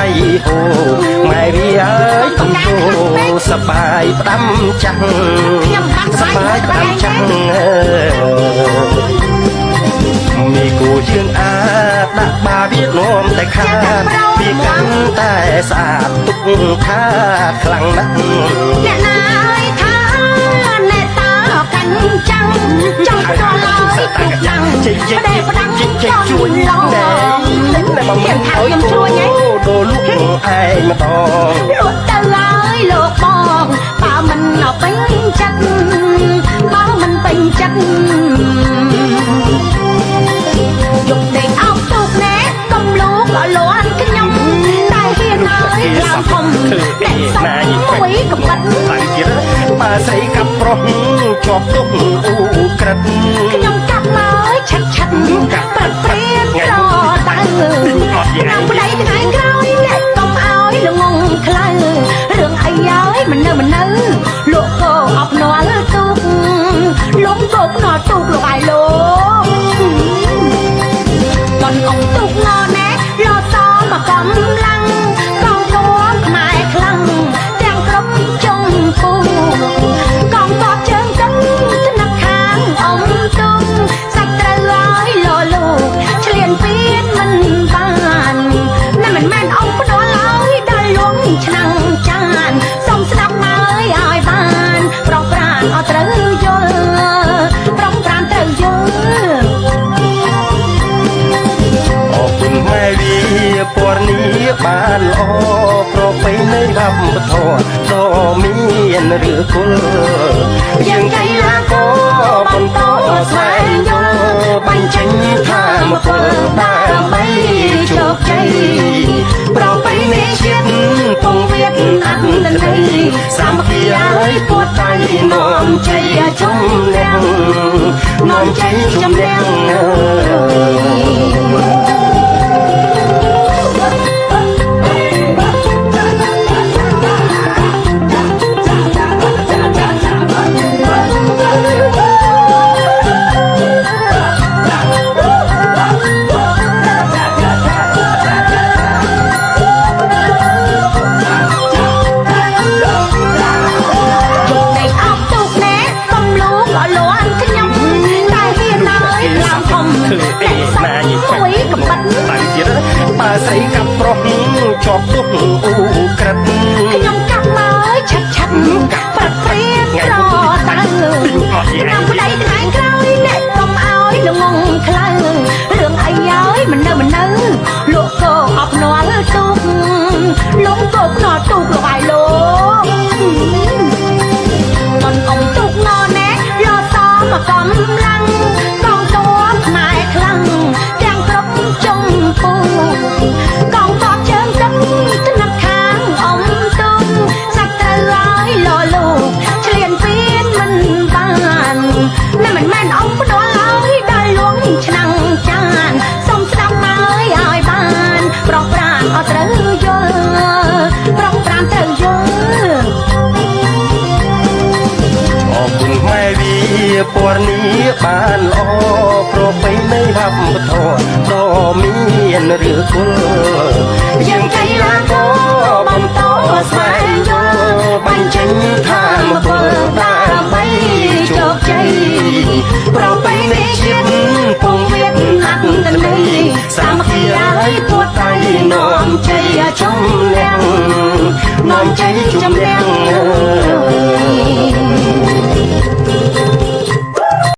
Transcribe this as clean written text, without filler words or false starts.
ៃហូម៉ែវាអើយកុំគោសបាយផ្ដាំចាំងសបាយផ្ដាំចាំងមីគូជើងអាដាក់បាវានោមតែខាតវាកាន់តែស្អាតទុកខាតខ្លាំងណាស់អ្នកណាអើយថាអ្នកតើកាន់ចាំងចង់ទៅឡើយទុកចាំងប្រដេផ្ដាំជួយដែរតែបំពេញថាខ្ញុំជួយហ៎ដូរលក់ឯងម្ដងលក់ទៅហើយលោកបងបើមិនអពេញចិត្តបើមិនពេញចិត្តយកដេកអោបទុកណែកុំលោកលន់ខ្ញុំតែហ៊ានហើយឡើងធំតែសាច់មួយកំបិតតែទៀតបើស្រីកាប់ប្រុសជាប់ទុកអ៊ូក្រិតខ្ញុំកាប់មកឆាត់ឆាត់ប្រត់ព្រៀនរតើតាមប្តីថ្ងៃក្រោយអ្នកកុំឲ្យល្ងងខ្លៅរឿងអីហើយមិននៅលោកគោអប់នាល់ទុកលោកគោភ្នាល់ទុកលោកឲ្យលោកបនអង្គទុកងណែលសមកកំឡាំងកងទ័ពខ្មែរខ្លាំងទាំងគ្រប់ចុងពូកងទ័ពជើងទឹកថ្នាក់ខាងអំទុំសត្រូវឲ្យលលោកឆ្លៀនពៀនមិនបានណាមិនមែនអង្គផ្ដល់ឲ្យដល់លងឆ្នាំងចានសុំស្ដាប់ហើយឲ្យបានប្រងប្រានអត់ត្រូវយល់ប្រងប្រានត្រូវយល់ម៉ែវាពណ៌នេះបានល្អប្រពៃណីវប្បធម៌ដ៏មានឫសគល់យើងកៃឡាករបន្តស្វែងយល់បញ្ចេញថាមពលដើម្បីជោគជ័យប្រពៃណីជាតិពងវៀតអន្តន័យសាមគ្គីឲ្យពួតដៃនាំជ័យជំនះនាំជ័យជំនះបើស្រីកាប់ប្រុសជាប់ទុកអ៊ូក្រិតខ្ញុំកាប់មកឆាត់ឆាត់ប្រត់ព្រៀនរតើតាមប្តីថ្ងៃក្រោយអ្នកកុំឲ្យល្ងងខ្លៅរឿងអីហើយមិននៅលោកគោអប់នាល់ទុកលោកគោភ្នាល់ទុកលោកឲ្យលោកមិនអង្គទុកងណែលសមកកំឡាំងកងទ័ពខ្មែរខ្លាំងទាំងគ្រប់ចុងពូកងទ័ពជើងទឹកថ្នាក់ខាងអំទុំសត្រូវឲ្យលោកឆ្លៀនពៀនមិនបានណាមិនមែនអង្គផ្ដល់ឲ្យដល់លងឆ្នាំងចានសុំស្ដាប់ហើយឲ្យបានប្រងប្រានអត់ត្រូវយល់ប្រងប្រានត្រូវយល់អរគុណម៉ែវាពណ៌នេះបានល្អប្រពៃណីវប្បធម៌ដ៏មានឫសគល់